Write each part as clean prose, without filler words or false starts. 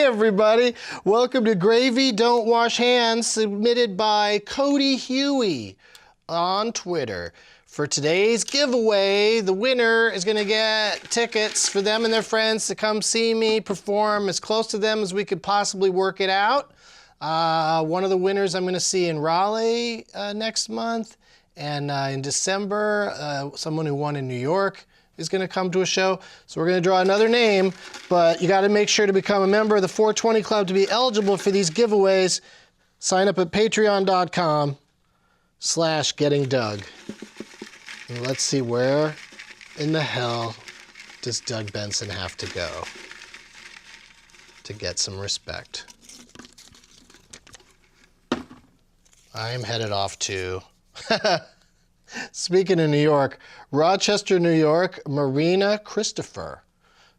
everybody. Welcome to Gravy Don't Wash Hands, submitted by Cody Huey on Twitter. For today's giveaway, the winner is going to get tickets for them and their friends to come see me perform as close to them as we could possibly work it out. One of the winners I'm going to see in Raleigh next month. And in December, someone who won in New York is going to come to a show. So we're going to draw another name, but you got to make sure to become a member of the 420 Club to be eligible for these giveaways. Sign up at patreon.com/gettingdoug. And let's see, where in the hell does Doug Benson have to go to get some respect? I am headed off to, speaking of New York, Rochester, New York, Marina Christopher.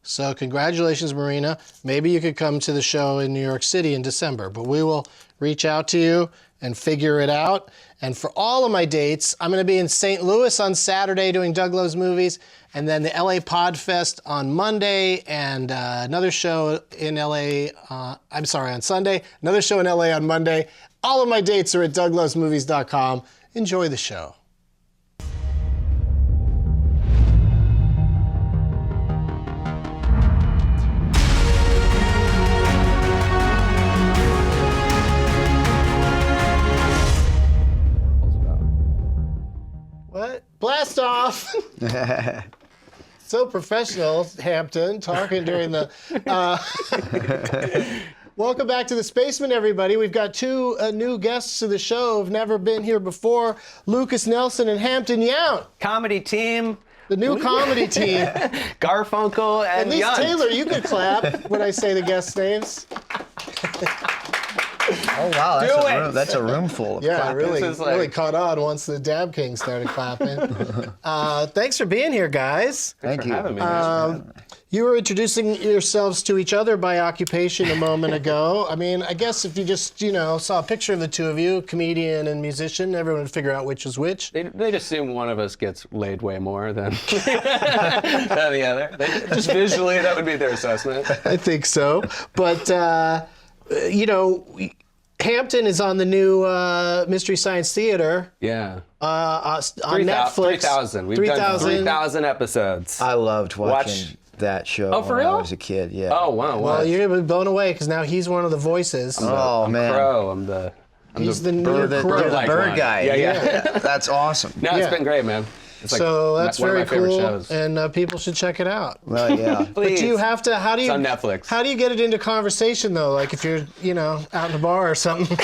So congratulations, Marina. Maybe you could come to the show in New York City in December, but we will reach out to you and figure it out. And for all of my dates, I'm going to be in St. Louis on Saturday doing Doug Loves Movies, and then the LA Podfest on Monday, and another show in LA, on Sunday, another show in LA on Monday. All of my dates are at douglovesmovies.com. Enjoy the show. What? Blast off! So professional, Hampton, talking during the... Welcome back to the Spaceman, everybody. We've got two new guests to the show who've never been here before. Lukas Nelson and Hampton Yount. Comedy team. The new comedy team. Garfunkel and At least Yount. Taylor, you could clap when I say the guest names. Oh wow, that's a room full of Yeah, clapping. really caught on once the Dab King started clapping. Thanks for being here, guys. Thank you. For having me, man. You were introducing yourselves to each other by occupation a moment ago. I mean, I guess if you just, saw a picture of the two of you, comedian and musician, everyone would figure out which was which. They'd assume one of us gets laid way more than, than the other. Just visually, that would be their assessment. I think so. But, Hampton is on the new Mystery Science Theater. Yeah. On Netflix. 3,000. We've done 3,000 episodes. I loved watching that show for when real? I was a kid. Yeah. Oh, wow. Well, you're going to be blown away because now he's one of the voices. Oh man. Crow. He's the new You're the Crow. bird one. guy. Yeah. That's awesome. No, it's been great, man. It's like So that's one very of my favorite cool, shows. and people should check it out. Well, yeah. But do you have to? How do you? It's on Netflix. How do you get it into conversation though? Like if you're, out in a bar or something.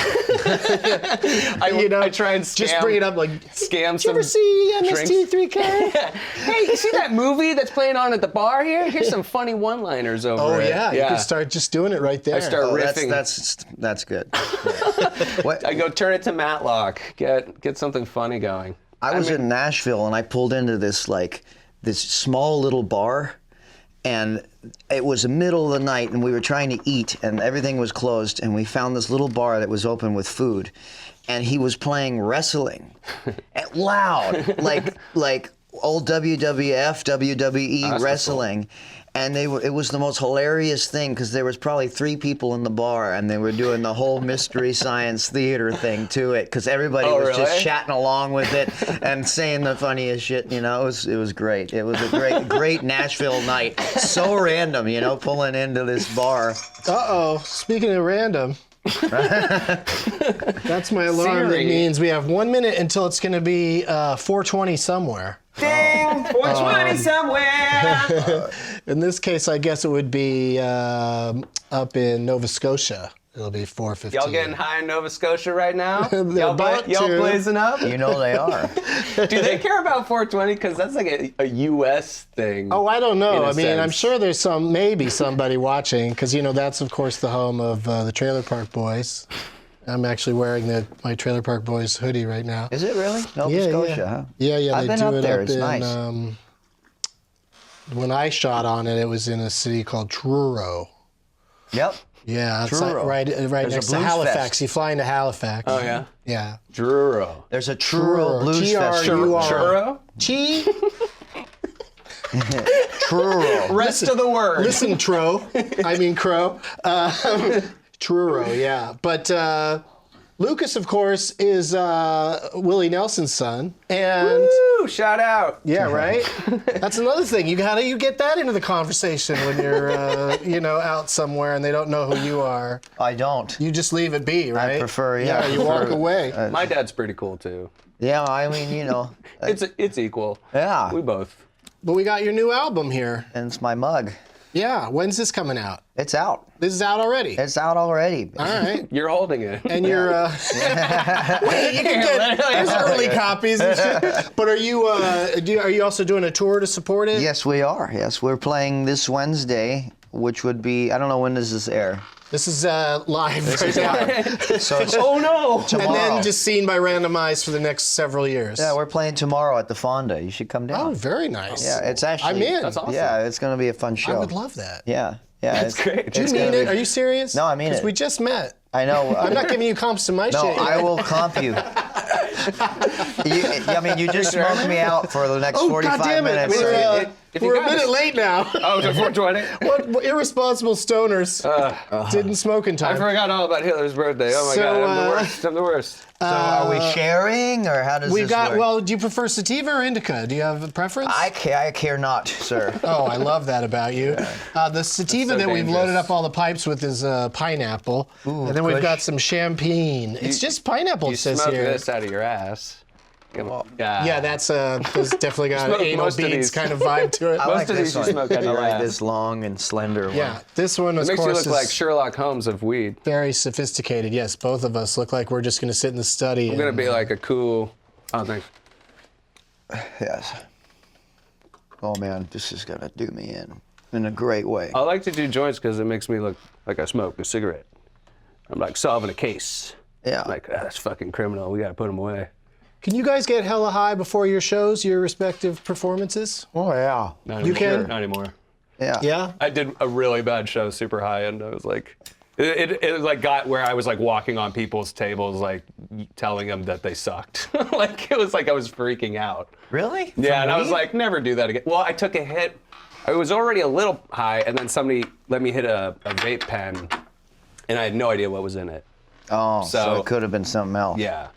I try and just bring it up like. Scam Did you ever see MST3K? Hey, you see that movie that's playing on at the bar here? Here's some funny one-liners over Oh it. yeah, you could start just doing it right there. I start riffing. That's good. What? I go turn it to Matlock. Get something funny going. I was in Nashville and I pulled into this small little bar, and it was the middle of the night and we were trying to eat and everything was closed, and we found this little bar that was open with food, and he was playing wrestling loud, like old WWF, WWE wrestling. And it was the most hilarious thing because there was probably 3 people in the bar and they were doing the whole Mystery Science Theater thing to it because everybody was just chatting along with it and saying the funniest shit. It was great. It was a great Nashville night. So random, pulling into this bar. Uh-oh, speaking of random. That's my alarm. Siri. That means we have 1 minute until it's going to be 4:20 somewhere. Ding! 420 somewhere! In this case, I guess it would be up in Nova Scotia. It'll be 4:15. Y'all getting high in Nova Scotia right now? They're about Y'all to. blazing up? You know they are. Do they care about 420? Because that's like a U.S. thing. Oh, I don't know. in a I mean, I'm sense. sure there's maybe somebody watching, because that's of course the home of the Trailer Park Boys. I'm actually wearing my Trailer Park Boys hoodie right now. Is it really? Nova Scotia, huh? Yeah. I've they been do up it there. up It's in, nice. When I shot on it, it was in a city called Truro. Yep. Yeah, it's Truro. right There's a next to blues Halifax. fest. You fly into Halifax. Oh, yeah? Yeah. Truro. There's a Truro Blues Festival. Truro. Churro? Chi? Truro. Rest of the word. Listen, Crow. Truro, yeah. But Lukas, of course, is Willie Nelson's son. And Woo, shout out. yeah, right? That's another thing. How do you get that into the conversation when you're, out somewhere and they don't know who you are? I don't. You just leave it be, right? I prefer, Yeah, you walk away. My dad's pretty cool too. Yeah, I mean, It's equal. Yeah. We both. But we got your new album here. and it's my mug. Yeah, when's this coming out? It's out. This is out already. It's out already. All right. You're holding it. And you're, wait, you can get there's early copies and shit. But are you also doing a tour to support it? Yes, we are. Yes, we're playing this Wednesday, which would be, I don't know, when does this air? This is live right now. So it's Oh no! And then just seen by randomized for the next several years. yeah, we're playing tomorrow at the Fonda. You should come down. Oh, very nice. Yeah, it's actually. I'm in. That's awesome. Yeah, it's going to be a fun show. I would love that. Yeah, That's great. Do you mean it? Are you serious? No, I mean it. Because we just met. I know. I'm not giving you comps to my No, shit. I will comp you. You just smoked me out for the next Oh, 45 God damn it. minutes. If you We're a got minute it. late now. Oh, to 420? What irresponsible stoners didn't smoke in I time? forgot all about Hitler's birthday. Oh my So, God, I'm the worst. I'm the worst. So are we sharing, or how does We this got, work? well, do you prefer sativa or indica? Do you have a preference? I care not, sir. Oh, I love that about you. The sativa That's so that we've dangerous. loaded up all the pipes with is pineapple. and then we've Kush. got some champagne. It's just pineapple, You it says smoke here. this out of your ass. Yeah, that's definitely got an Smoke anal most of beads these. kind of vibe to it. I Most like of this these you one. smoke out I your like ass. this long and slender one. Yeah, this one, of It makes you course, look like is Sherlock Holmes of weed. very sophisticated. Yes, both of us look like we're just going to sit in the study. I'm gonna be like a cool. Oh, thanks. Yes. Oh man, this is gonna do me in a great way. I like to do joints because it makes me look like I smoke a cigarette. I'm like solving a case. Yeah. I'm like, that's fucking criminal. We gotta put him away. Can you guys get hella high before your shows, your respective performances? Oh yeah. Not You anymore. can? Not anymore. Yeah. Yeah? I did a really bad show, super high, and I was like, it like got where I was like walking on people's tables, like telling them that they sucked. Like it was like I was freaking out. Really? Yeah, and I From was weed? like, never do that again. Well, I took a hit. I was already a little high, and then somebody let me hit a vape pen, and I had no idea what was in it. Oh, so So- it could have been something else. Yeah.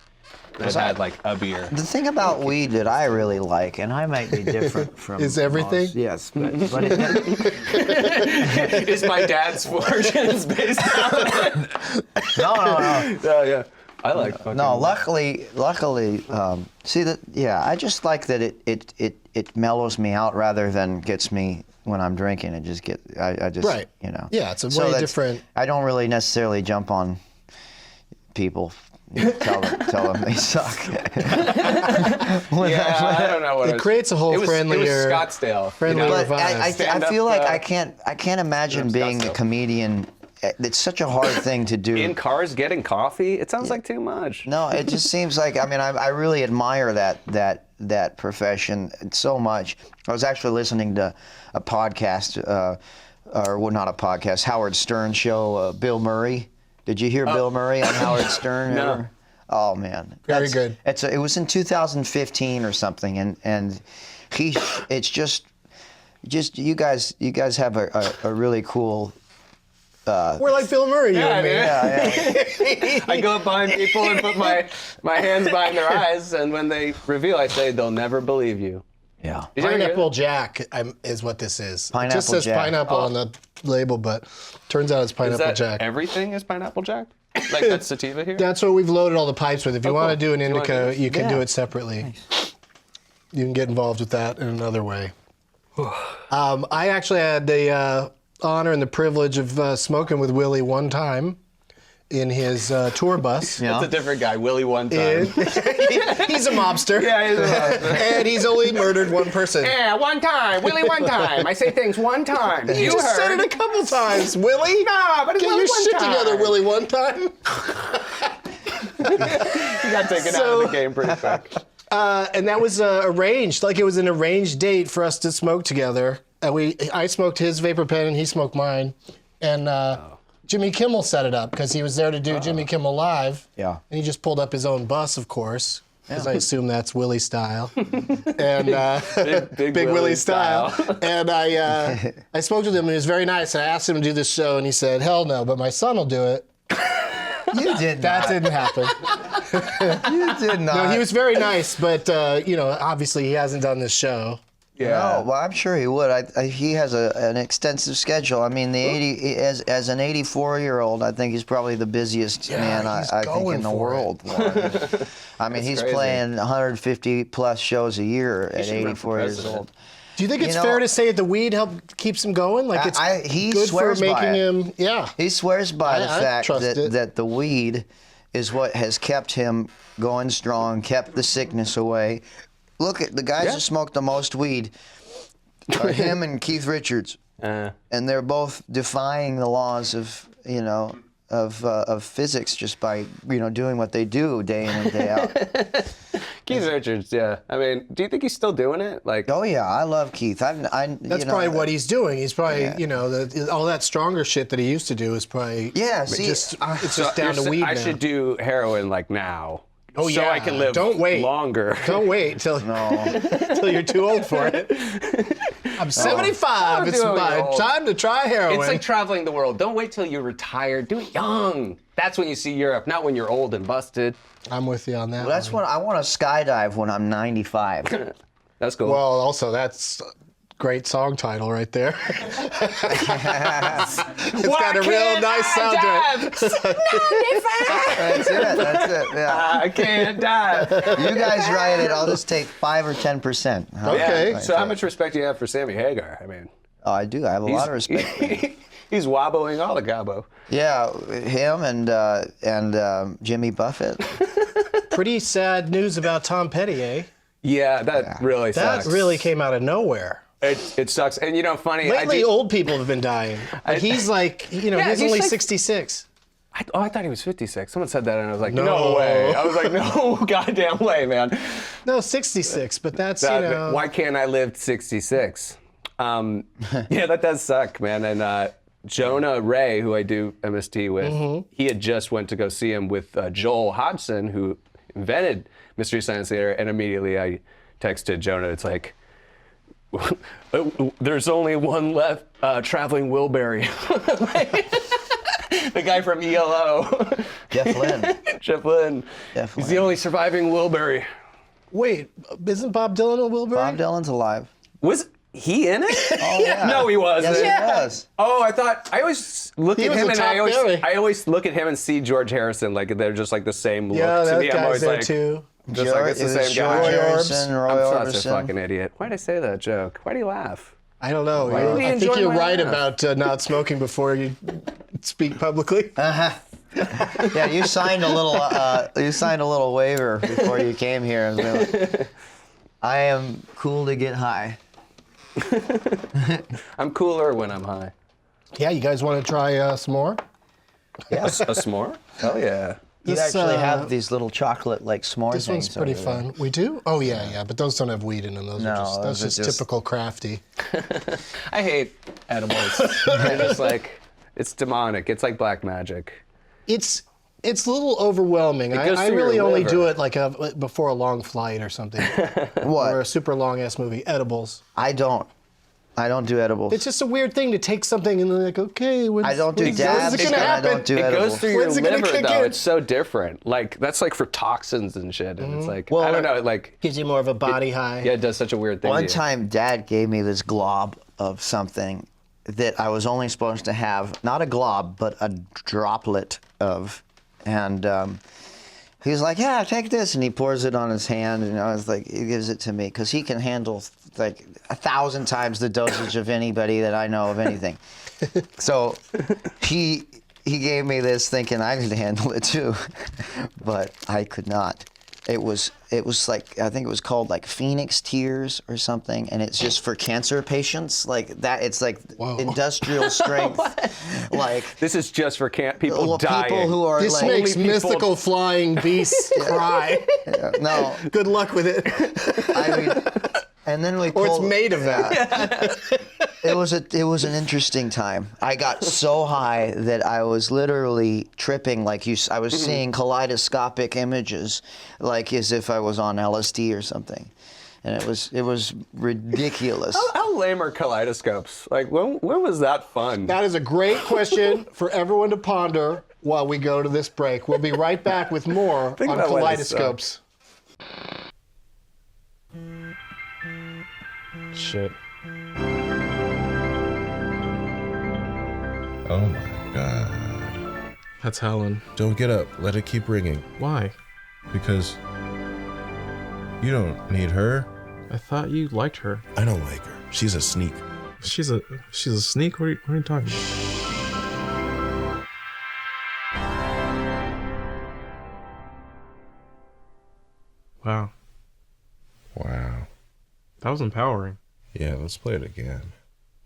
It had like a beer. The thing about weed that I really like, and I might be different from Is everything? most- yes, but it, It's my dad's version. It's based on it. no. Yeah. I like fucking. No, luckily, see that. Yeah, I just like that it mellows me out rather than gets me when I'm drinking. It just I just Right. Yeah, it's a way that's- different. I don't really necessarily jump on people. Tell them they suck. Yeah, I don't know what It creates a whole it was friendlier- Scottsdale. friendlier But vibe. I Stand-up, feel like I can't imagine being a Scottsdale. comedian. It's such a hard thing to do. in cars getting coffee. It sounds like too much. No, it just seems like, I mean, I really admire that profession so much. I was actually listening to a podcast, or well, not a podcast, Howard Stern show, Bill Murray. Did you hear Bill Murray on Howard Stern? No. ever? Oh man, Very good. It was in 2015 or something, and it's just you guys have a really cool. We're like Bill Murray, you and me. Yeah. I go up behind people and put my hands behind their eyes, and when they reveal, I say, "They'll never believe you." Yeah. Did you ever hear Pineapple Jack is what this is. It Pineapple just says Jack. pineapple on the label, but turns out it's Is Pineapple that Jack. everything is pineapple jack? Like that's sativa here? That's what we've loaded all the pipes with. If you want to cool. do an You wanna do indica, this? you can do Yeah. it separately. You can get involved with that in another way. I actually had the honor and the privilege of smoking with Willie one time in his tour bus. Yeah. It's a different guy, Willie one time. He's a mobster. Yeah, he's a And he's only murdered one person. Yeah, one time, Willie one time. I say things one time. You just said it a couple times, Willie. No, but it's Get Willie your one shit time. together, Willie, one time. He got taken out of the game pretty quick. And that was arranged, like it was an arranged date for us to smoke together. And I smoked his vapor pen and he smoked mine. And Jimmy Kimmel set it up because he was there to do Jimmy Kimmel Live. Yeah. And he just pulled up his own bus, of course. because I assume that's Willie style. And Big Willie Willie style. style. And I spoke to him, and he was very nice. And I asked him to do this show, and he said, "Hell no, but my son will do it." You did That didn't happen. You did not. No, he was very nice, but obviously he hasn't done this show. No, well, I'm sure he would. He has an extensive schedule. I mean, as an 84-year-old, I think he's probably the busiest man I think in the world. I mean, he's crazy. playing 150 plus shows a year at should run 84 for years president. old. Do you think it's fair to say that the weed keeps him going? Like it's He good for swears by making it. him, yeah. He swears by the I fact trust it. that the weed is what has kept him going strong, kept the sickness away. Look at the guys who smoke the most weed are him and Keith Richards, and they're both defying the laws of physics just by doing what they do day in and day out. Keith Richards, yeah. I mean, do you think he's still doing it? Like, Oh yeah, I love Keith. That's probably what he's doing. He's probably, all that stronger shit that he used to do is probably. Yeah, see, it's just down to you're weed I now. should do heroin like now. Oh, so yeah. I can live Don't wait. longer. Don't wait till you're too old for it. I'm 75. I'm It's doing my old. time to try heroin. It's like traveling the world. Don't wait till you're retired. Do it young. That's when you see Europe, not when you're old and busted. I'm with you on that. Well, that's when I want to skydive when I'm 95. That's cool. Well, also that's a great song title right there. It's got a real nice sound to it. That's it. Yeah. I can't die. You guys write it. I'll just take 5 or 10%. Okay. Yeah. So how much respect do you have for Sammy Hagar? I mean, Oh, I do. I have a lot of respect. for him. he's wobbling all the gabo. Yeah, him and Jimmy Buffett. Pretty sad news about Tom Petty, eh? Yeah, that really That sucks. really came out of nowhere. It sucks. And funny. Lately, old people have been dying. Like he's like, he's he's only like- 66. I thought he was 56. Someone said that, and I was like, No. no way. I was like, no goddamn way, man. No, 66, but that's, Why can't I live 66? Yeah, that does suck, man. And Jonah Ray, who I do MST with, he had just went to go see him with Joel Hodgson, who invented Mystery Science Theater, and immediately I texted Jonah. It's like, there's only one left, Traveling Wilbury. The guy from ELO. Jeff Lynne. Jeff Lynne. Jeff He's the Lynne. only surviving Wilbury. Wait, isn't Bob Dylan a Wilbury? Bob Dylan's alive. Was he in it? Oh, yeah. No, he wasn't. Yes, he was. Oh, I always look He at was him a and top berry. I always look at him and see George Harrison like they're just like the same look. Yeah, to that me, I'm guy's always there like, too. just like it's the It was same George guy. Harrison, Roy I'm such a Orbison. fucking idiot. Why'd I say that joke? Why do you laugh? I don't know. did he I think enjoy you're my right laugh? about not smoking before you speak publicly. Yeah, you signed a little waiver before you came here. And like, I am cool to get high. I'm cooler when I'm high. Yeah, you guys want to try some more? Yes. A s'more? Hell yeah. You This, actually have these little chocolate like s'more This things. one's pretty over there. fun. We do? Oh, yeah, but those don't have weed in them. Those No, are just, those that's are just just- typical crafty. I hate edibles. They're just like, it's demonic. It's like black magic. It's a little overwhelming. goes I through your really only liver. do it like before a long flight or something. What? Or a super long ass movie. Edibles. I don't do edibles. It's just a weird thing to take something and then like, okay, when's, I don't do when's dabs. it and gonna I happen? don't do It edibles. goes through your When's it gonna liver, kick though. in? It's so different. Like, that's like for toxins and shit. And it's like, Well, I don't know, like, Gives you more of a body high. yeah, it does such a weird thing. to One you. time, Dad gave me this glob of something that I was only supposed to have, not a glob, but a droplet of. And he was like, yeah, take this. And he pours it on his hand. And I was like, he gives it to me because he can handle like 1,000 times the dosage of anybody that I know of anything. So he gave me this thinking I could handle it too, but I could not. It was like, I think it was called like Phoenix Tears or something, and it's just for cancer patients like that. It's like Whoa. industrial strength, like This is just for people well, dying. people who are This like makes people- mystical flying beasts cry. no. Good luck with it. I mean, and then we Or it's pulled, made of that. It was an interesting time. I got so high that I was literally tripping, I was seeing kaleidoscopic images, like as if I was on LSD or something, and it was ridiculous. How lame are kaleidoscopes? Like, when was that fun? That is a great question for everyone to ponder while we go to this break. We'll be right back with more on about why this kaleidoscopes. Shit. Oh my God. That's Helen. Don't get up. Let it keep ringing. Why? Because you don't need her. I thought you liked her. I don't like her. She's a sneak. She's a sneak? What are you talking about? Wow. Wow. That was empowering. Yeah, let's play it again.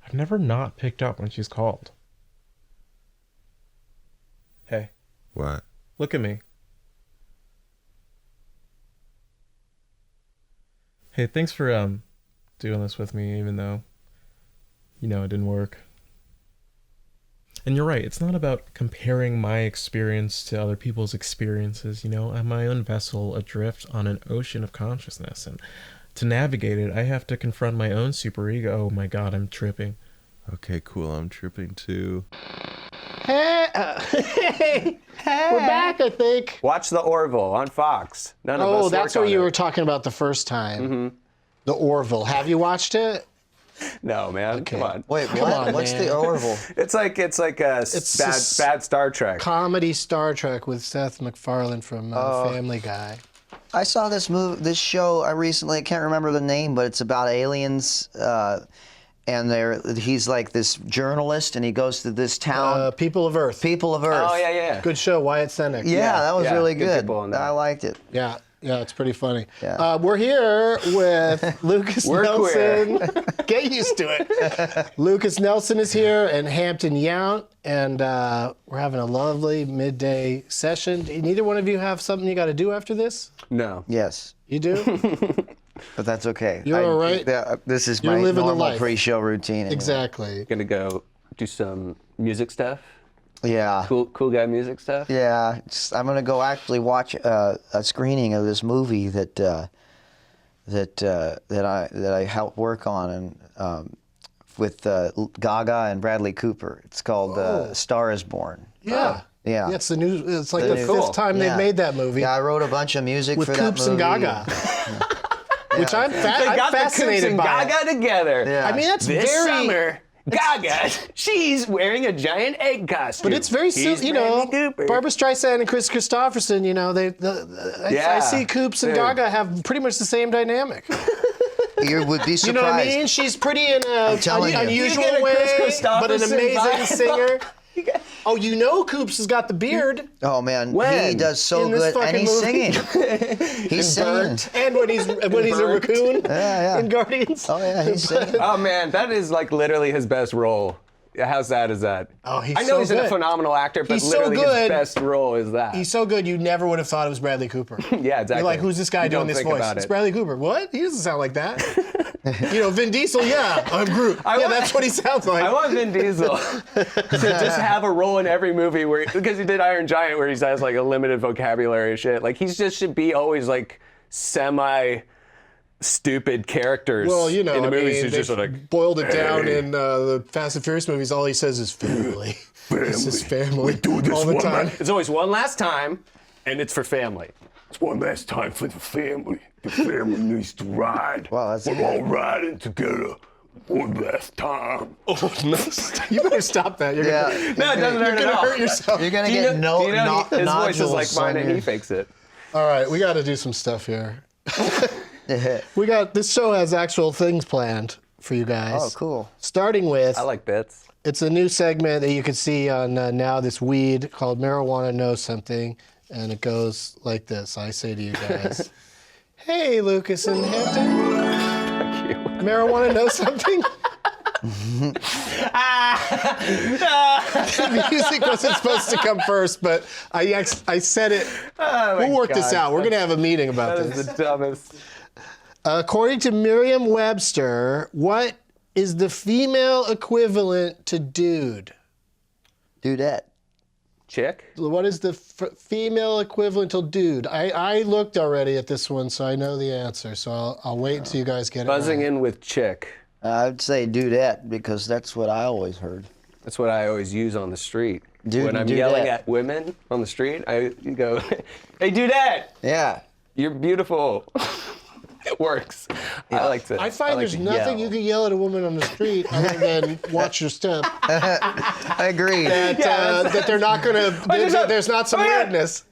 I've never not picked up when she's called. Hey, What? look at me. Hey, thanks for doing this with me, even though, it didn't work. And you're right, it's not about comparing my experience to other people's experiences, I'm my own vessel adrift on an ocean of consciousness, and to navigate it, I have to confront my own superego. Oh my God, I'm tripping. Okay, cool. I'm tripping too. Hey, we're back, I think. Watch the Orville on Fox. None of us Oh, that's work what on you it. were talking about the first time. The Orville. Have you watched it? No, man. Come on. Wait, Come what? on, What's man. the Orville? It's like a bad Star Trek. Comedy Star Trek with Seth MacFarlane from Family Guy. I saw this show I can't remember the name, but it's about aliens, and he's like this journalist, and he goes to this town. People of Earth. People of Earth. Oh, yeah. Good show, Wyatt Cenac. Yeah, that was yeah, really good good. people in that. I liked it. Yeah, it's pretty funny. Yeah. We're here with Lukas We're Nelson. Get used to it. Lukas Nelson is here and Hampton Yount, and we're having a lovely midday session. Neither one of you have something you got to do after this? No. Yes, You do? but that's okay. You're all right? This is You're my living the normal life. pre-show routine. Anyway. Exactly. Gonna go do some music stuff. Yeah. Cool guy music stuff. Yeah, I'm gonna go actually watch a screening of this movie that I helped work on, and with Gaga and Bradley Cooper. It's called Star Is Born. Yeah. Yeah. It's It's like the Cool. fifth time Yeah. they've made that movie Yeah, I wrote a bunch of music with for that Coops movie. and Gaga, which I'm They I'm got the Coops fascinated and by. Gaga together. Yeah. I mean, that's This very. summer, Gaga, she's wearing a giant egg costume. But it's very He's simple, Bradley Cooper. Barbra Streisand and Chris Christopherson, I Yeah, see Coops and dude. Gaga have pretty much the same dynamic. You would be surprised. You know what I mean? She's pretty in a telling you. unusual You get a Chris way, but an Christopherson amazing vibe. singer. Oh, Coops has got the beard. Oh man, When? he does so In this good, and fucking he's movie. singing. He's singing. Burnt. And when he's a raccoon Yeah. in Guardians. Oh yeah, he's singing. Oh man, that is like literally his best role. How sad is that? Oh, he's I know so he's good. a phenomenal actor, but He's so literally good. his best role is that. He's so good, you never would have thought it was Bradley Cooper. Yeah, exactly. You're like, who's this guy You doing don't this think voice? about It's it. Bradley Cooper. What? He doesn't sound like that. Vin Diesel, yeah, I'm Groot. want- That's what he sounds like. I want Vin Diesel to just have a role in every movie because he did Iron Giant where he has like a limited vocabulary and shit. Like he just should be always like semi-stupid characters Well, in the movies. He's they just like, boiled it down in the Fast and Furious movies. All he says is family. This is family. do this all the one time. last- It's always one last time, and it's for family. It's one last time for the family. The family needs to ride. Wow, that's We're good. all riding together. One last time. Oh, no. You better stop that. You're Yeah. gonna, No, it doesn't hurt you're at gonna all. hurt yourself. You're gonna Do you get know, do you know his voice is nodules like mine on and your- he fakes it. All right, we got to do some stuff here. This show has actual things planned for you guys. Oh, cool. Starting with, I like bits. it's a new segment that you can see on Now This Weed called Marijuana Knows Something, and it goes like this. I say to you guys, hey, Lukas and Hampton, Thank you. marijuana knows something? The music wasn't supposed to come first, but I said it. We'll work this out. We're going to have a meeting about That this. is the dumbest. According to Merriam-Webster, what is the female equivalent to dude? Dudette. Chick? What is the female equivalent to dude? I looked already at this one, so I know the answer. So I'll wait until you guys get it Buzzing right. in with chick. I'd say dudette because that's what I always heard. That's what I always use on the street. Dude when I'm and yelling dudette. at women on the street, I go, hey, dudette, Yeah. you're beautiful. It works. I like to. I find there's nothing you can yell at a woman on the street other than watch your step. I agree. That they're not gonna. There's not some weirdness.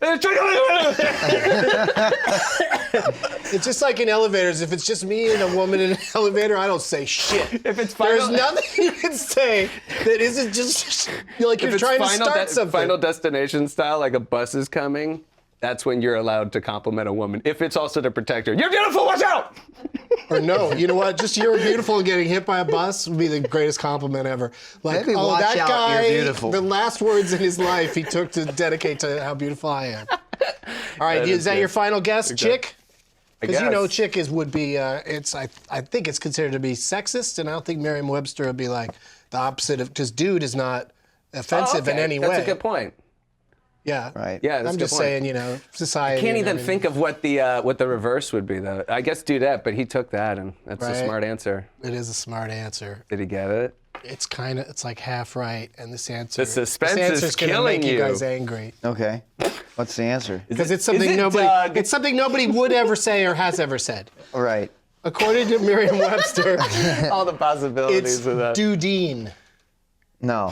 It's just like in elevators. If it's just me and a woman in an elevator, I don't say shit. If it's There's final, nothing you can say that isn't just like if you're it's trying to final start something. Final Destination style, like a bus is coming, that's when you're allowed to compliment a woman. If it's also to protect her, you're beautiful, watch out! Or no, you know what? Just you're beautiful and getting hit by a bus would be the greatest compliment ever. Like, Maybe watch that out, guy, you're beautiful. the last words in his life he took to dedicate to how beautiful I am. All right, That is is that good. your final guess, chick? Because you know, guess. chick would be. I think it's considered to be sexist, and I don't think Merriam-Webster would be like the opposite of, because dude is not offensive in any way. That's a good point. Yeah. Right. Yeah, that's I'm a good just point. saying, you know, society. Can't and even everything. think of what the reverse would be though. I guess dudette, but he took that, and that's a Right. smart answer. It is a smart answer. Did he get it? It's like half right, and this answer. The suspense this is answer's gonna killing make you you. guys angry. Okay. What's the answer? Because it's Is something it nobody. Doug? It's something nobody would ever say or has ever said. All right. According to Merriam-Webster, All the possibilities it's of that. dudine. No.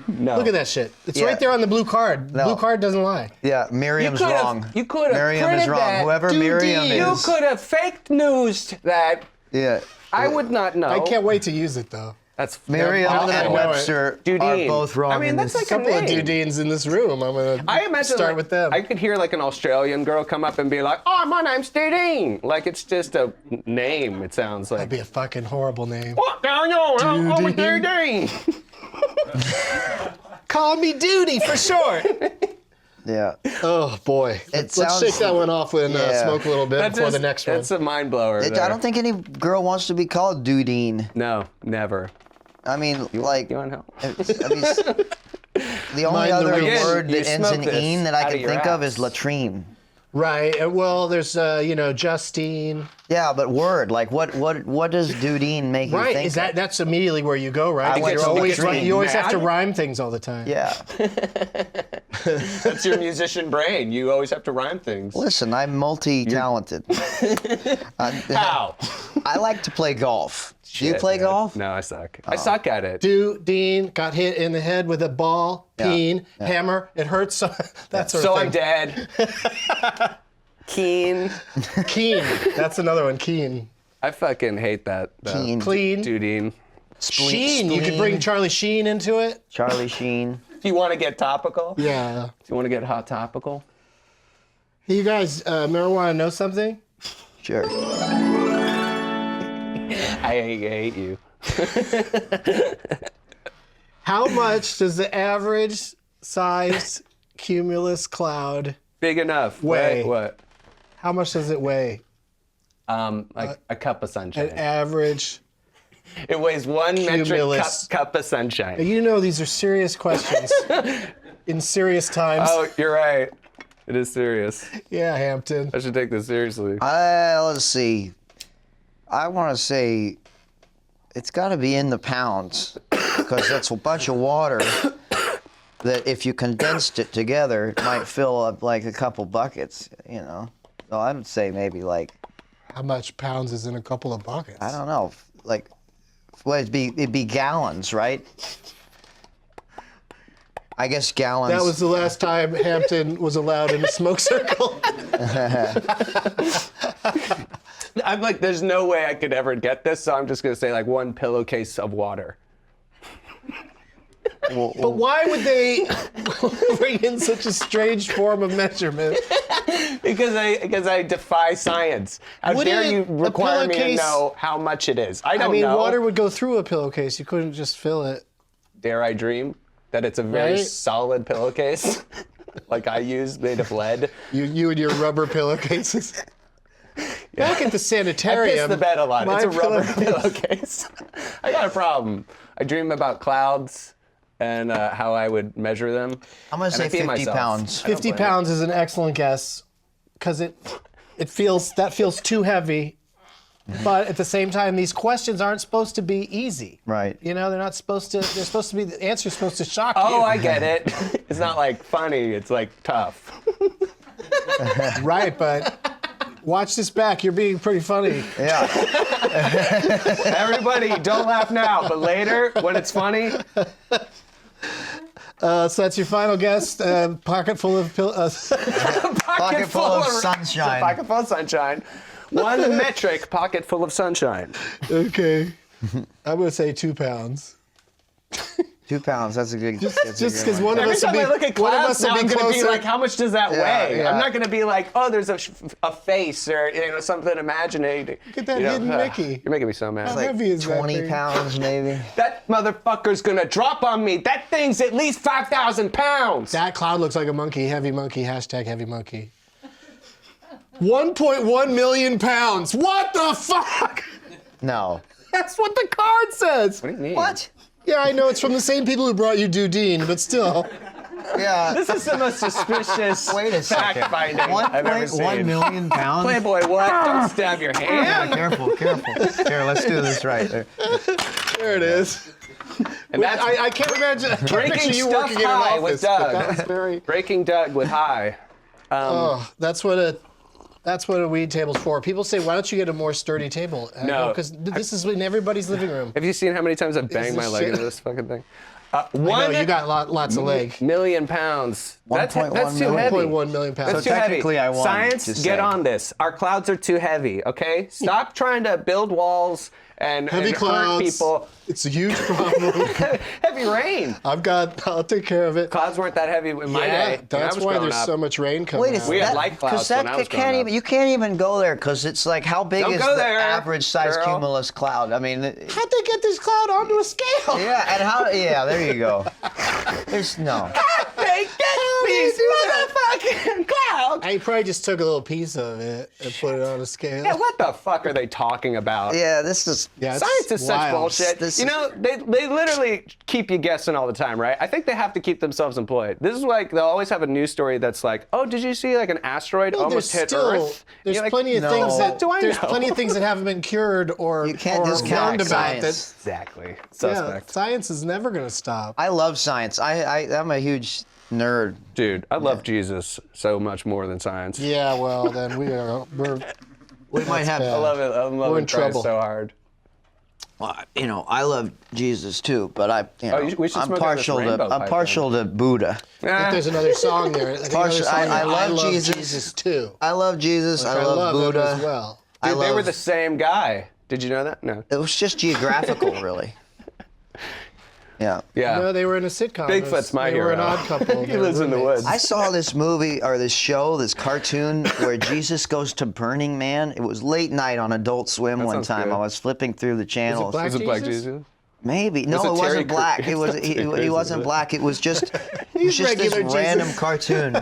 No. Look at that shit. It's Yeah. right there on the blue card. No. Blue card doesn't lie. Yeah, Miriam's wrong. You could have Miriam is printed wrong. that. Whoever Dude, Miriam you You is. could have fake newsed that. Yeah. I would not know. I can't wait to use it though. That's Miriam Now that I and know it. Webster are Dudine. both wrong I mean, in that's this. like A couple of name. dudines in this room. I'm gonna I imagine start like, with them. I could hear like an Australian girl come up and be like, "Oh, my name's Dudine." Like it's just a name. It sounds like. That'd be a fucking horrible name. What down yo? I'm a Dudine. Dudine. Call me Duty for short. Yeah. Oh boy. Let's sounds- shake that one off and Yeah. smoke a little bit before the next one. That's a mind blower. I don't think any girl wants to be called Dudine. No, never. I mean, like, You want help? I mean, the only Mind the other wings. word You that ends in smoke this "een" that I out can of your think of ass. is latrine. Right. Well, there's Justine. Yeah, but word, like what does Dudine make you Right. think Is that of? that's immediately where you go, right? I Because went you're to always latrine. you always have to Mad? rhyme things all the time. Yeah. That's your musician brain. You always have to rhyme things. Listen, I'm multi-talented. How? I like to play golf. Do you Shit, play man. golf? No, I suck. I suck at it. Dean got hit in the head with a ball, Yeah. peen, hammer. It hurts. So, that sort So of I'm thing. dead. Keen. Keen. That's another one. Keen. I fucking hate that. Keen. Clean. Dudine. Sheen. You could bring Charlie Sheen into it. Charlie Sheen. If you want to get topical? Yeah. If you want to get hot topical? Hey, you guys, marijuana know something? Sure. I hate you. How much does the average sized cumulus cloud, Big enough. Weigh. Right? What? how much does it weigh? Like a cup of sunshine. An average. It weighs 1 metric Cumulus. cup of sunshine. You know these are serious questions in serious times. Oh, you're right. It is serious. Yeah, Hampton. I should take this seriously. Let's see. I want to say it's got to be in the pounds because that's a bunch of water that if you condensed it together, it might fill up like a couple buckets, you know. So I would say maybe like, How much pounds is in a couple of buckets? I don't know, like, well, it'd be gallons, right? I guess gallons. That was the last time Hampton was allowed in a smoke circle. I'm like, there's no way I could ever get this, so I'm just gonna say like 1 pillowcase of water. But why would they bring in such a strange form of measurement? Because I defy science. How Wouldn't dare you a require me to pillowcase- know how much it is? I I don't mean, know. water would go through a pillowcase. You couldn't just fill it. Dare I dream that it's a very Right? solid pillowcase, like I use, made of lead. You and your rubber pillowcases. Back at the I sanitarium. piss the bed a lot. my It's a rubber pillowcase- pillowcase. I got a problem. I dream about clouds and how I would measure them. I'm gonna And I say pee 50 myself. pounds. 50 pounds is an excellent guess because it feels too heavy. But at the same time, these questions aren't supposed to be easy. Right. You know, they're supposed to be, the answer's supposed to shock you. Oh, I get it. It's not like funny. It's like tough. Right, but watch this back. You're being pretty funny. Yeah. Everybody, don't laugh now, but later when it's funny. So that's your final guess. Pocket full of Pocket full of sunshine. Pocket full of sunshine. One metric pocket full of sunshine. Okay. I'm going to say 2 pounds. 2 pounds. That's a good. Just because one of Every us will time I look at be, one of clouds us will now, I'm be going to be closer. like, how much does that weigh? yeah. I'm not going to be like, oh, there's a face or something imaginary. Look at that hidden Mickey. You're making me so mad. How heavy is that 20 thing? pounds maybe. That motherfucker's going to drop on me. That thing's at least 5,000 pounds. That cloud looks like a monkey. Heavy monkey. Hashtag heavy monkey. 1.1 million pounds. What the fuck? No. That's what the card says. What do you mean? What? Yeah, I know it's from the same people who brought you Dudine, but still. Yeah. This is the most suspicious Wait a second. fact finding I've ever seen. 1.1 million pounds. Playboy, what? Don't stab your hand. Careful. Here, let's do this right. There. There it is. And that's I can't imagine. I can't breaking picture you stuff working in an high office, with but Doug. that was very. Breaking Doug with high. Oh, that's what a weed table's for. People say, why don't you get a more sturdy table? No. Because this is in everybody's living room. Have you seen how many times I've banged my this leg shit? into this fucking thing? I know, you got lots of leg. million pounds. That's 1.1 too million. heavy. 1.1 million pounds. That's So too heavy. technically I won, Science, just get saying. on this. Our clouds are too heavy, okay? Stop trying to build walls and Heavy hurt clouds. people. It's a huge problem. Heavy rain. I'll take care of it. Clouds weren't that heavy in my Yeah, day. when I that's was why growing there's up. so much rain coming Wait a out. We had that, light clouds 'cause when that I was can't growing even. up. You can't even go there because it's like how big Don't is go the there, average size girl. cumulus cloud? I mean, How'd they get this cloud onto a scale? yeah, and how? Yeah, there you go. There's no. They get these motherfucking clouds. I probably just took a little piece of it and put it on a scale. Yeah, what the fuck are they talking about? Yeah, this is. Yeah, it's Science is such wild. bullshit. This You is- know, they literally keep you guessing all the time, right? I think they have to keep themselves employed. This is like, they'll always have a news story that's like, oh, did you see like an asteroid Well, almost hit Earth? There's You're like, plenty of no. things that What do I there's know? plenty of things that haven't been cured or You can't or discount learned about science. Exactly. Yeah, Suspect. science is never going to stop. I love science. I'm a huge nerd. Dude, I love Jesus so much more than science. Yeah, well then we're We might have. bad. I love it. I'm loving in Christ trouble. so hard. You know, I love Jesus too, but we should I'm smoke out of this partial to rainbow pipe partial to Buddha. I think there's another song there. I think another Partial- song I there, love Jesus. Jesus. too. I love Jesus. Like, I love him Buddha. as well. I Dude, they were love- the same guy. Did you know that? No. It was just geographical, really. Yeah. Yeah. No, they were in a sitcom. Bigfoot's my they were an hero. odd couple. He They were lives in the roommates. woods. I saw this movie or this show, this cartoon where Jesus goes to Burning Man. It was late night on Adult Swim That one sounds time. good. I was flipping through the channels. black? Was it Black Jesus? Jesus? Maybe no, Was it it Terry wasn't black. Crews? It was It's he not Terry Crews, wasn't is it? black. It was just this regular random Jesus. cartoon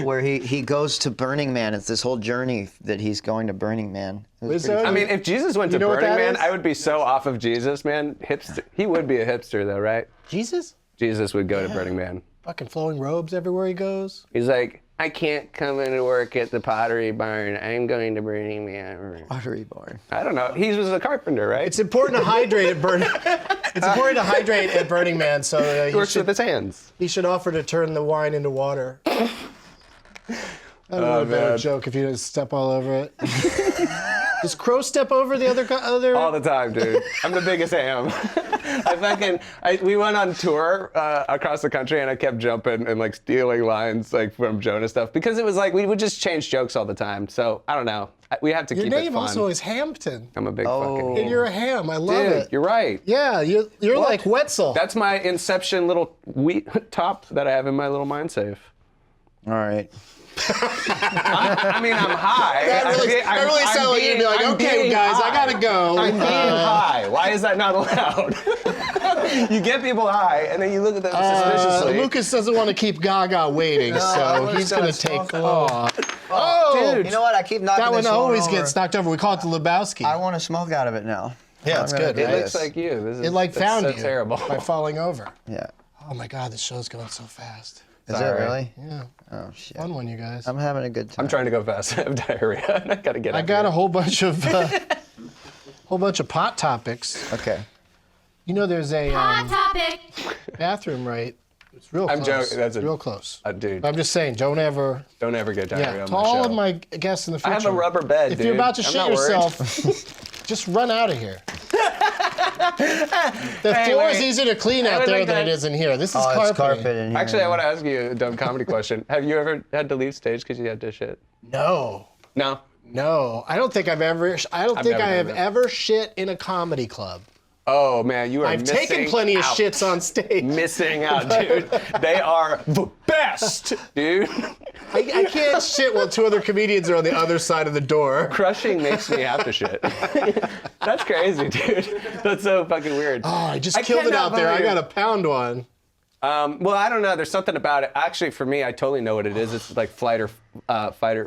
where he goes to Burning Man. It's this whole journey that he's going to Burning Man. It was Is pretty that- I mean, if Jesus went You to know what Burning that Man, is? I would be so off of Jesus, man. Hipster. He would be a hipster, though, right? Jesus? Jesus would go to Burning Man. Fucking flowing robes everywhere he goes. He's like, I can't come into work at the Pottery Barn. I'm going to Burning Man. Pottery Barn. I don't know. He was a carpenter, right? It's important to hydrate at Burning. It's important to hydrate at Burning Man, so He works with his hands. he should offer to turn the wine into water. I don't know a better man. joke if you just step all over it. Does Crow step over the other? All the time, dude. I'm the biggest ham. We went on tour across the country, and I kept jumping and like stealing lines like from Jonah stuff because it was like we would just change jokes all the time. So I don't know. We have to Your keep it name fun. also is Hampton. I'm a big Oh. fucking And ham. you're a ham. I love Dude, it. you're right. Yeah, you're like Wetzel. That's my Inception little wheat top that I have in my little mind safe. All right. I mean, I'm high. That really I'm sounded like you'd be like, I'm okay, being guys, I high. gotta go. I'm being high. Why is that not allowed? You get people high, and then you look at them suspiciously. Lucas doesn't want to keep Gaga waiting, so I he's was gonna gonna take off. Oh, You know what? I keep knocking that one this always over. gets knocked over. We call it the Lebowski. I want to smoke out of it now. Yeah, it's good, It right? looks like you. This is, It like that's found so you terrible. by falling over. Yeah. Oh my God, this show's going so fast. Is it Sorry. really? Yeah, Oh shit. fun one, you guys. I'm having a good time. I'm trying to go fast. I have diarrhea. I gotta get. I out got a here. whole bunch of pot topics. Okay. You know, there's a Hot topic. bathroom, right? It's real I'm close. joking. That's real close. Dude. I'm just saying, don't ever. Don't ever get diarrhea Yeah, on to my all show. of my guests in the future. I have a rubber bed, If dude. you're about to I'm shit not worried. yourself, just run out of here. The Hey, floor is wait. easier to clean I out would there like than that. it is in here. This is Oh, carpet. it's carpet in here. Actually, I want to ask you a dumb comedy question. Have you ever had to leave stage because you had to shit? No. No. No, I don't think I've ever. I don't think never I done have that. ever shit in a comedy club. Oh man, you are I've missing taken plenty of out. shits on stage. Missing out, dude. They are the best, dude. I can't shit while two other comedians are on the other side of the door. Crushing makes me have to shit. That's crazy, dude. That's so fucking weird. Oh, I just killed it cannot out there. I believe- got a pound one. Well, I don't know. There's something about it. Actually, for me, I totally know what it is. It's like fight or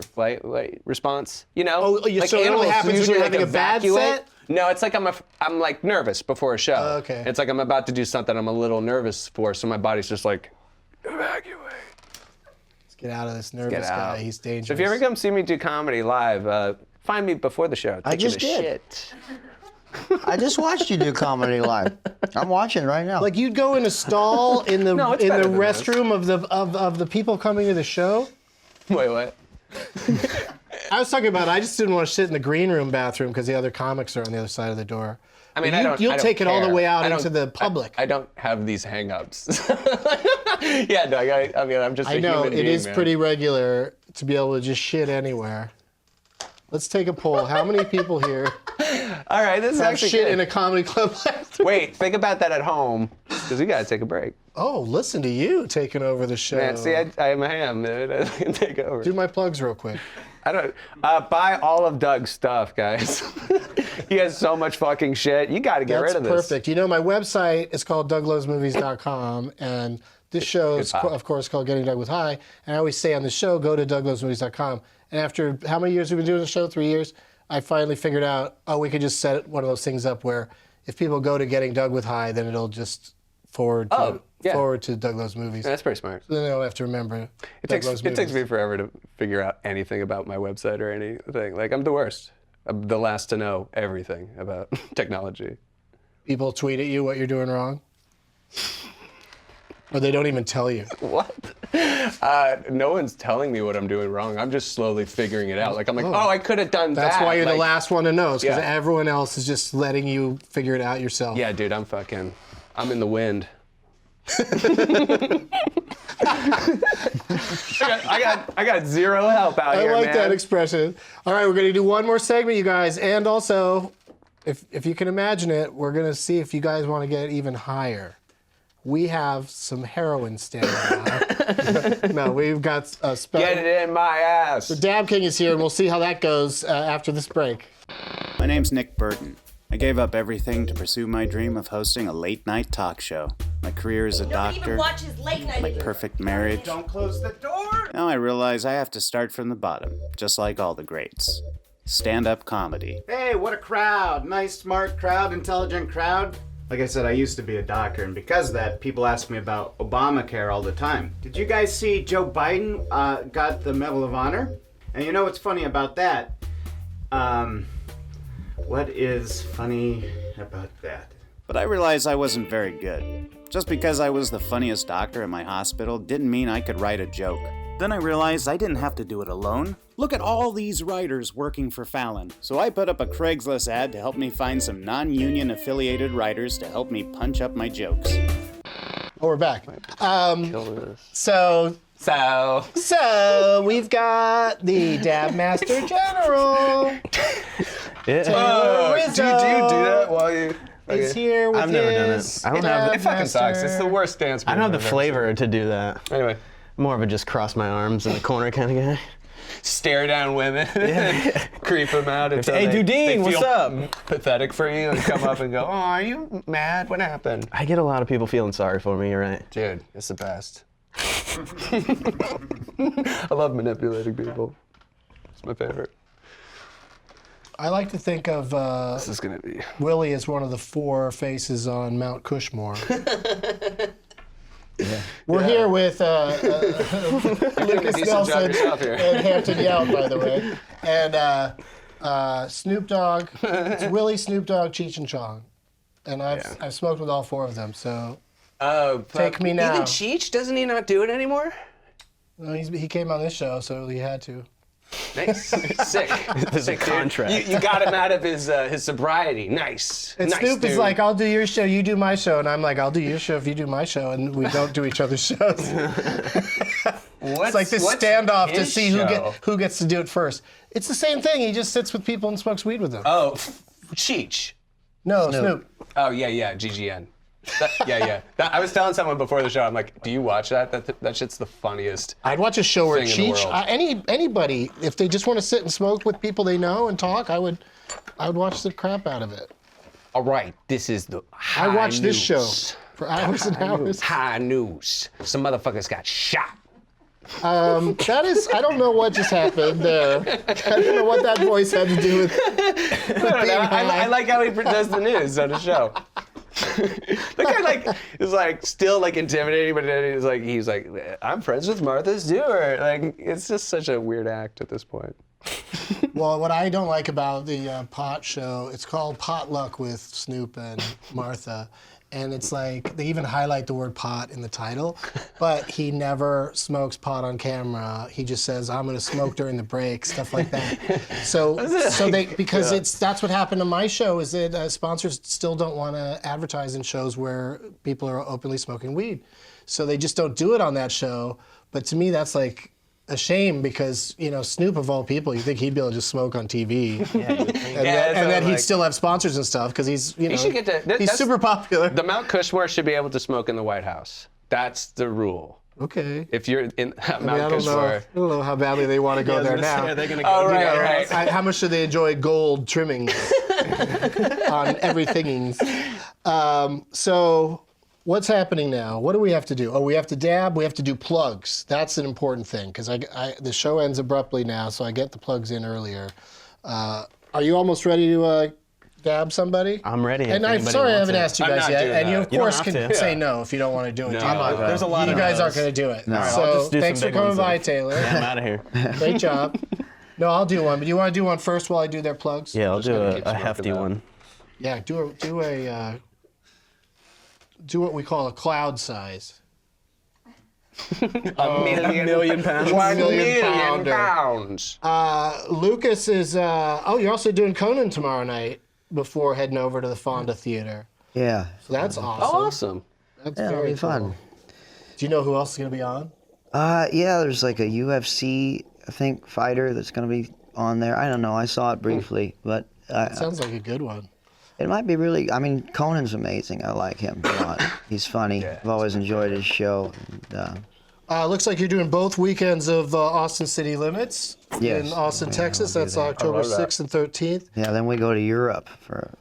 flight response. You know? Oh, like so it only animals happens when usually, you're like, having a bad evacuate. set? No, it's like I'm like nervous before a show. Oh, okay. It's like I'm about to do something I'm a little nervous for, so my body's just like evacuate. Let's get out of this nervous guy. He's dangerous. So if you ever come see me do comedy live, find me before the show. Taking just a did. Shit. I just watched you do comedy live. I'm watching right now. Like you'd go in a stall in the No, it's in the better than this. restroom of the people coming to the show. Wait, what? I was talking about I just didn't want to sit in the green room bathroom because the other comics are on the other side of the door. I mean, But you'll I don't take it all the care. way out I don't- into the public. I don't have these hang-ups. Yeah, no, I mean, I'm just a I know human it being, is man. pretty regular to be able to just shit anywhere. Let's take a poll. How many people here All right, this is have actually shit good. in a comedy club bathroom? Wait, think about that at home, because we gotta take a break. Oh, listen to you taking over the show. Man, see, I'm a ham, dude. I can take over. Do my plugs real quick. I don't. Buy all of Doug's stuff, guys. He has so much fucking shit. You gotta get That's rid of this. perfect. You know, my website is called douglovesmovies.com, and this show is, pop. of course, called Getting Doug with High. And I always say on the show, go to douglovesmovies.com. And after how many years we've been doing the show? 3 years. I finally figured out, we could just set one of those things up where if people go to Getting Doug with High, then it'll just forward to Doug Loves Movies. That's pretty smart. So then they don't have to remember. It takes me forever to figure out anything about my website or anything. Like, I'm the worst. I'm the last to know everything about technology. People tweet at you what you're doing wrong. Or they don't even tell you. What? No one's telling me what I'm doing wrong. I'm just slowly figuring it out. Like, I'm like, oh, I could have done that. That's why you're the Like, last one to know, because Yeah. everyone else is just letting you figure it out yourself. Yeah, dude, I'm in the wind. I got zero help out I here, like man. that expression. All right, we're going to do one more segment, you guys. And also, if you can imagine it, we're going to see if you guys want to get even higher. We have some heroin standing by. No, we've got a special. Get it in my ass. Dab King is here, and we'll see how that goes after this break. My name's Nick Burton. I gave up everything to pursue my dream of hosting a late-night talk show. My career as a doctor, my perfect marriage. Don't close the door! Now I realize I have to start from the bottom, just like all the greats. Stand-up comedy. Hey, what a crowd. Nice, smart crowd, intelligent crowd. Like I said, I used to be a doctor, and because of that, people ask me about Obamacare all the time. Did you guys see Joe Biden got the Medal of Honor? And you know what's funny about that? What is funny about that? But I realized I wasn't very good. Just because I was the funniest doctor at my hospital didn't mean I could write a joke. Then I realized I didn't have to do it alone. Look at all these writers working for Fallon. So I put up a Craigslist ad to help me find some non-union affiliated writers to help me punch up my jokes. Oh, we're back. Kill this. So we've got the Dab Master General. Oh, Rizzo do you do that while you? Is here with I've never done his it. I don't have Dab It fucking sucks. Master. It's the worst dance. I don't have the move I've ever flavor to do that. seen. Anyway, More of a just cross my arms in the corner kind of guy. stare down women, creep them out. Until Hey, they Dudine, what's feel up? Pathetic for you, and come up and go, "Oh, are you mad? What happened?" I get a lot of people feeling sorry for me, you're right. Dude, it's the best. I love manipulating people. It's my favorite. I like to think of This is gonna be. Willie as one of the 4 faces on Mount Kushner. We're here with Lukas Nelson and Hampton Yount, by the way, and Snoop Dogg. It's Willie, Snoop Dogg, Cheech, and Chong, and I've smoked with all 4 of them. So take me now. Even Cheech, doesn't he not do it anymore? No, he came on this show, so he had to. Nice. Sick. There's a contract. You got him out of his sobriety. Nice. And nice, Snoop dude. is like, I'll do your show, you do my show, and I'm like, I'll do your show if you do my show, and we don't do each other's shows. It's like this standoff to see who gets to do it first. It's the same thing. He just sits with people and smokes weed with them. Oh, Cheech. No, Snoop. Oh yeah, GGN. I was telling someone before the show. I'm like, do you watch that? That shit's the funniest. I'd watch a show where thing in the Cheech, world. anybody, if they just want to sit and smoke with people they know and talk, I would watch the crap out of it. All right, this is the high I watched this show news. for hours and hours. High news. Some motherfuckers got shot. That is, I don't know what just happened there. I don't know what that voice had to do with being high. I like how he does the news on the show. The guy is still intimidating, but then he's like, I'm friends with Martha Stewart. Like, it's just such a weird act at this point. Well, what I don't like about the pot show, it's called Potluck with Snoop and Martha. And it's like, they even highlight the word pot in the title, but he never smokes pot on camera. He just says, I'm gonna smoke during the break, stuff like that. That's what happened to my show, is that sponsors still don't wanna advertise in shows where people are openly smoking weed. So they just don't do it on that show. But to me, that's like a shame, because Snoop, of all people, you think he'd be able to just smoke on TV, and then he'd still have sponsors and stuff, because he's He should get to. he's super popular. The Mount Kushner should be able to smoke in the White House. That's the rule. Okay. If you're in Mount I don't Kushner. know how badly they want to go there now. They're gonna go. Oh, right. How much do they enjoy gold trimmings on everything? So what's happening now? What do we have to do? Oh, we have to dab. We have to do plugs. That's an important thing, because the show ends abruptly now, so I get the plugs in earlier. Are you almost ready to dab somebody? I'm ready. And I'm sorry I haven't asked you I'm guys not yet. doing And you, that. of You don't course, have can to. say no if you don't want to do it. There's a lot You of guys those. aren't going to do it. No. I'll So just do thanks some for big coming ones by, then. Taylor. Yeah, I'm out of here. Great job. No, I'll do one. But you want to do one first while I do their plugs? Yeah, I'll do gonna a keep smoking hefty that. one. Yeah, do what we call a cloud size. A million pounds. 1 million million pounder. pounds. Lukas is. You're also doing Conan tomorrow night before heading over to the Fonda Theater. Yeah. So that's awesome. Oh, awesome. That's Yeah, it'll very be fun. cool. Do you know who else is going to be on? Yeah, there's like a UFC, I think, fighter that's going to be on there. I don't know. I saw it briefly, but Sounds like a good one. it might be really. I mean, Conan's amazing. I like him a lot. He's funny. I've always enjoyed his show. And, Looks like you're doing both weekends of Austin City Limits Yes. in Austin, Yeah, Texas. I'll do That's that. October I love that. 6th and 13th. yeah, then we go to Europe for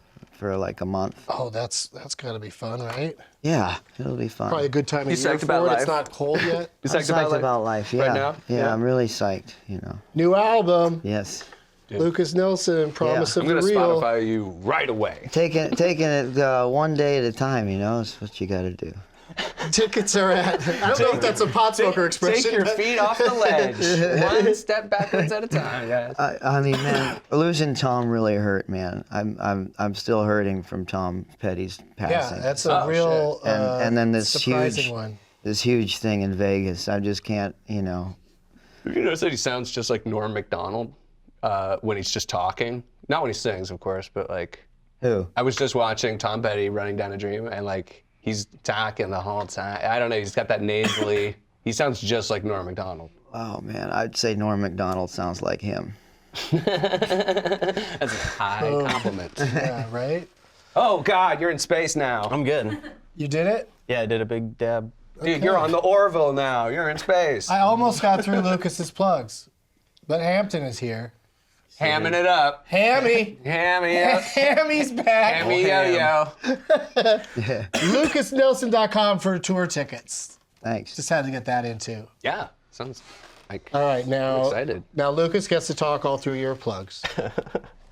like a month. Oh, that's got to be fun, right? Yeah, it'll be fun. Probably a good time of You year psyched for about it. life? It's not cold yet. You I'm psyched psyched about life. Yeah. Right now? Yeah, I'm really psyched. New album, Yes. Lukas Nelson, Promise I'm of gonna the Real. Spotify you right away. Taking it one day at a time. Is what you got to do. Tickets are at. I don't know if that's a pot smoker expression. Take your but- feet off the ledge. One step backwards at a time, guys. I mean, man, losing Tom really hurt, man. I'm still hurting from Tom Petty's passing. Yeah, that's a real and then this surprising huge one. this huge thing in Vegas. I just can't. Have you noticed that he sounds just like Norm Macdonald when he's just talking? Not when he sings, of course, but like. Who? I was just watching Tom Petty Running Down a Dream, and like he's talking the whole time. I don't know. He's got that nasally. He sounds just like Norm Macdonald. Oh man, I'd say Norm Macdonald sounds like him. That's a high compliment. Yeah, right? Oh God, you're in space now, I'm good. You did it? Yeah, I did a big dab. dude. You're on the Orville now. You're in space. I almost got through Lucas's plugs, but Hampton is here. Hamming it up. Hammy! Hammy up. Hammy's back! Hammy yo-yo. LukasNelson.com for tour tickets. Thanks. Just had to get that in too. Yeah, sounds. All right, now. I'm excited. Now Lukas gets to talk all through your plugs.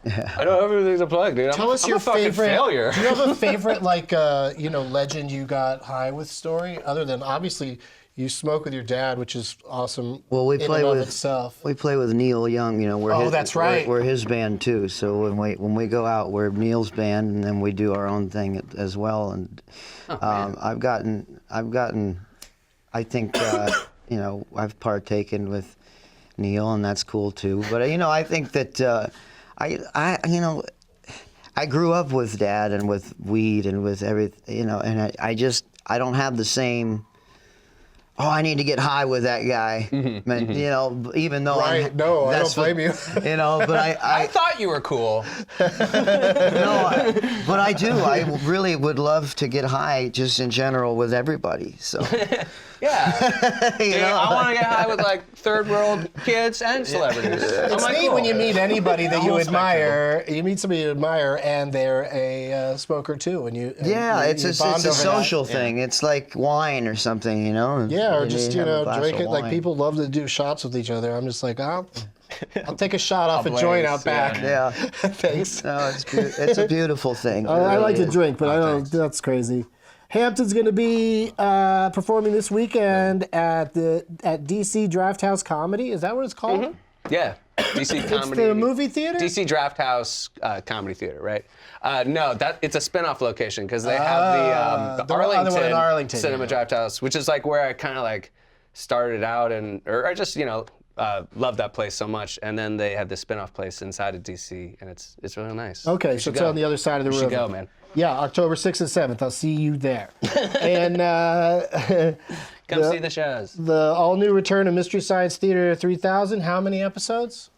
I know everything's a plug, dude. Tell us I'm your a fucking favorite. failure. Do you have a favorite, like, legend you got high with story? Other than obviously you smoke with your dad, which is awesome. Well, we in play and of with itself. We play with Neil Young. We're Oh, his, that's right. We're his band too. So when we go out, we're Neil's band, and then we do our own thing as well. And I've gotten. I think I've partaken with Neil, and that's cool too. But I think that I grew up with Dad and with weed and with everything. And I don't have the same. Oh, I need to get high with that guy. Man, even though Right? I don't blame you. But I thought you were cool. but I do. I really would love to get high just in general with everybody. So. Yeah. I want to get high with like third world kids and celebrities. It's neat when you meet anybody that you admire. You meet somebody you admire, and they're a smoker too. It's a social thing. It's like wine or something, Yeah, or just have a glass drink of it. Like wine. people love to do shots with each other. I'm just like, I'll take a shot off a joint out back. Yeah. Thanks. No, it's a beautiful thing. I like to It drink, but I don't. That's crazy. Hampton's going to be performing this weekend at DC Draft House Comedy. Is that what it's called? Mm-hmm. Yeah, DC Comedy. It's the movie theater? DC Draft House Comedy Theater, right? No, it's a spin-off location because they have the other one in Arlington, Cinema yeah. Draft House, which is like where I kind of like started out or I just loved that place so much, and then they have this spin-off place inside of DC, and it's really nice. Okay, so it's on the other side of the You river. should go, man. Yeah, October 6th and 7th. I'll see you there. And Come see the shows. the all-new return of Mystery Science Theater 3000. How many episodes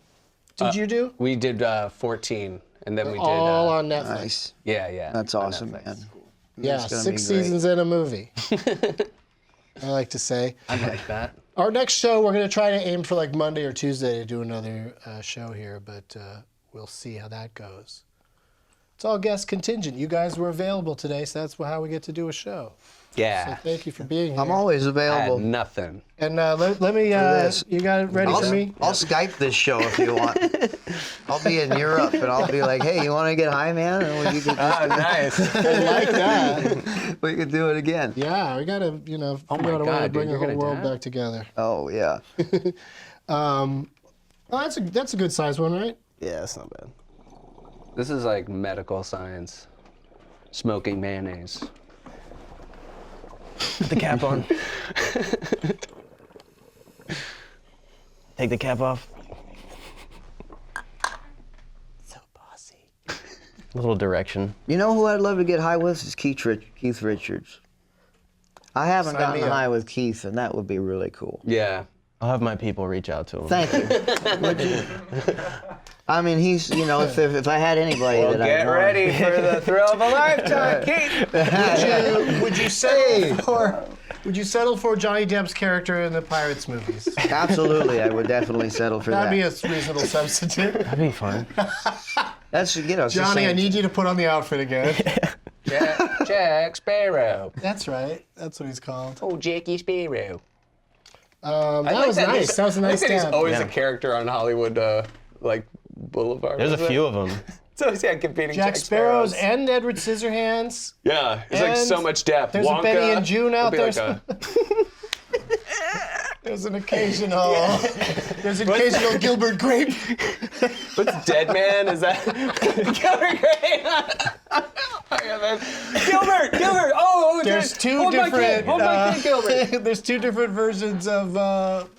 did you do? We did 14, and then we did All on Netflix. Nice. yeah. That's on awesome, Netflix. man. Yeah, It's gonna 6 be great. seasons in a movie. I like to say. I like that. Our next show, we're going to try to aim for like Monday or Tuesday to do another show here, but we'll see how that goes. It's all guest contingent. You guys were available today, so that's how we get to do a show. Yeah. So thank you for being here. I'm always I available. had nothing. And let me, this. you got it ready for me? I'll Skype this show if you want. I'll be in Europe and I'll be like, hey, you want to get high, man? And we could Oh, nice. I like that. we could do it again. Yeah, we got to, figure out a way to God, bring dude, the you're whole gonna world die. back together. Oh, yeah. Oh, that's a good size one, right? Yeah, that's not bad. This is like medical science. Smoking mayonnaise. Put the cap on. Take the cap off. So bossy. A little direction. You know who I'd love to get high with is Keith Richards. I haven't Sign gotten me up. high with Keith, and that would be really cool. Yeah. I'll have my people reach out to him. Thank you. Would you? I mean, he's, if I had anybody Well, that I get ready for the thrill of a lifetime, Keith. Would you settle for Johnny Depp's character in the Pirates movies? Absolutely, I would definitely settle for That'd that. be a reasonable substitute. That'd be fun. That's, it's the Johnny, I same. need you to put on the outfit again. Jack Sparrow. That's right. That's what he's called. Oh, Jackie Sparrow. That was nice. That was a nice He's stab. always a character on Hollywood, Boulevard. There's a was it? few of them. So yeah, competing Jack Sparrows and Edward Scissorhands. Yeah, it's like And so much depth. there's a Wonka, Benny and June out it'll be there. like There's an occasional. There's an occasional Gilbert Grape. what's Dead Man? Is that Gilbert Grape? Gilbert! Oh, There's two hold different. My kid. Hold my kid, Gilbert. There's two different versions of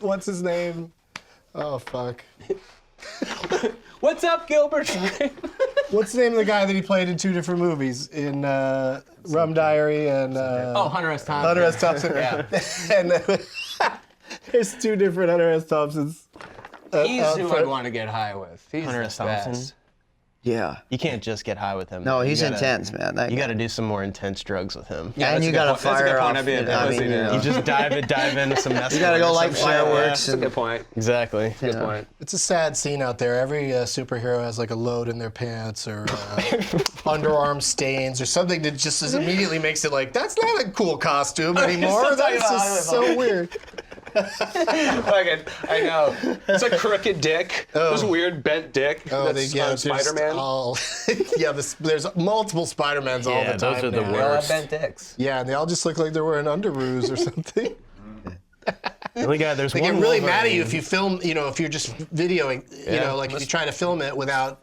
what's his name? Oh fuck. What's up, Gilbert? What's the name of the guy that he played in two different movies in Rum Diary and Hunter S. Thompson. Hunter S. Thompson? Yeah. And there's two different Hunter S. Thompsons. He's who I'd want to get high with. He's Hunter the S. Thompson. best. Yeah. You can't just get high with him. No, man. he's You gotta- intense, man. That You guy. got to do some more intense drugs with him. Yeah, and that's you a good got to point. That's a good fire point. off. I'd be a I pussy, mean, dude. You just dive into some mescaline. You got to go or light some shit. fireworks. That's a And, good point. Exactly. Good point. It's a sad scene out there. Every superhero has like a load in their pants or underarm stains or something that just immediately makes it like, that's not a cool costume anymore. Sometimes That's just so weird. Fucking, I know. It's a crooked dick. This weird bent dick. That's on Spider-Man. There's multiple Spider-Mans all the time. Those are the now. They all have worst. bent dicks. Yeah, and they all just look like they're wearing underoos or something. The only guy, there's They one get really mad at Wolverine. you if you film, if you're just videoing, like if you try to film it without,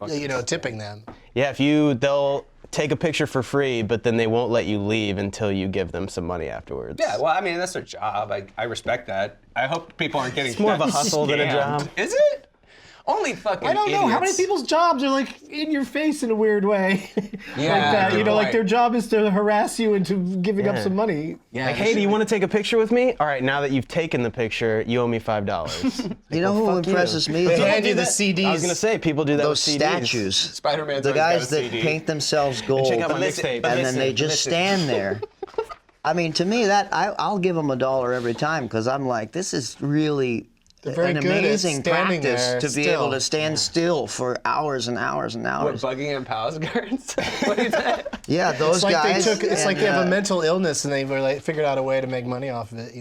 tipping them. Yeah, they'll take a picture for free, but then they won't let you leave until you give them some money afterwards. Yeah, well, I mean, that's their job. I respect that. I hope people aren't getting It's more of a hustle than a scammed. job. Is it? Only fucking I don't know how many idiots. people's jobs are like in your face in a weird way. Yeah, like that, good like point. their job is to harass you into giving up some money. Yeah, Like, hey, do you want to take a picture with me? All right, now that you've taken the picture, you owe me $5. You know who impresses me? They Though? hand you the CDs. I was gonna say people do that Those with CDs. statues. Spider-Man's The always got guys a that CD. paint themselves gold. Check out my listen, mixtape. but and then they just stand there. I mean, to me, I'll give them $1 every time because I'm like, this is really very an good at amazing standing practice there to be still. able to stand still for hours and hours and What, hours. Buckingham Palace guards? What is that? Yeah, those It's like guys. it's like they have and, a mental illness and they were like figured out a way to make money off of it.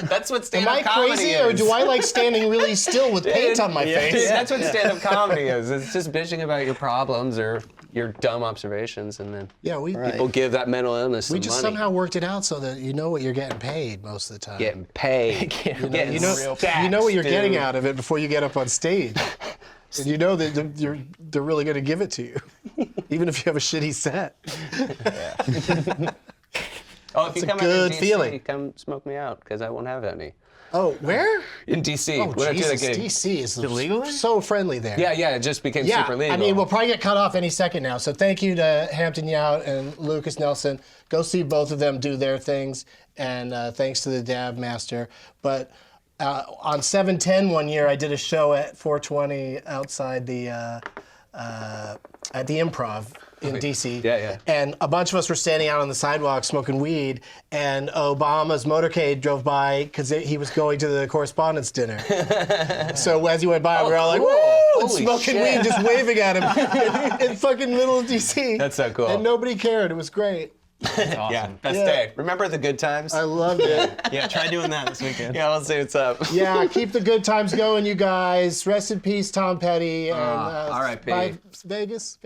That's what Am stand-up I comedy crazy is. or do I like standing really still with paint on my Dude, face? that's what stand-up comedy is. It's just bitching about your problems or your dumb observations, and then Yeah, we people give that mental illness some we just money. somehow worked it out so that you know what you're getting paid most of the time. Getting paid. Getting you know real what you're dude. getting out of it before you get up on stage. And you know that they're really going to give it to you, even if you have a shitty set. Oh, if you a come good out in DC, feeling. come smoke me out because I won't have any. Oh, where? In DC. Oh, when I do the Jesus, gig. DC is legal there? so friendly there. Yeah, it just became Yeah, super legal. I mean, we'll probably get cut off any second now. So thank you to Hampton Yount and Lukas Nelson. Go see both of them do their things, and thanks to the Dab Master. But on 710 one year, I did a show at 420 outside at the Improv in DC. Yeah. And a bunch of us were standing out on the sidewalk smoking weed, and Obama's motorcade drove by because he was going to the correspondence dinner. So as he went by, we were all like, cool. woo! And Holy smoking shit. weed, just waving at him in fucking middle of DC. That's so cool. And nobody cared. It was great. Yeah, best Yeah. day. Remember the good times? I loved it. Yeah, try doing that this weekend. Yeah, let's see what's up. Yeah, keep the good times going, you guys. Rest in peace, Tom Petty. And R.I.P. bye, Vegas.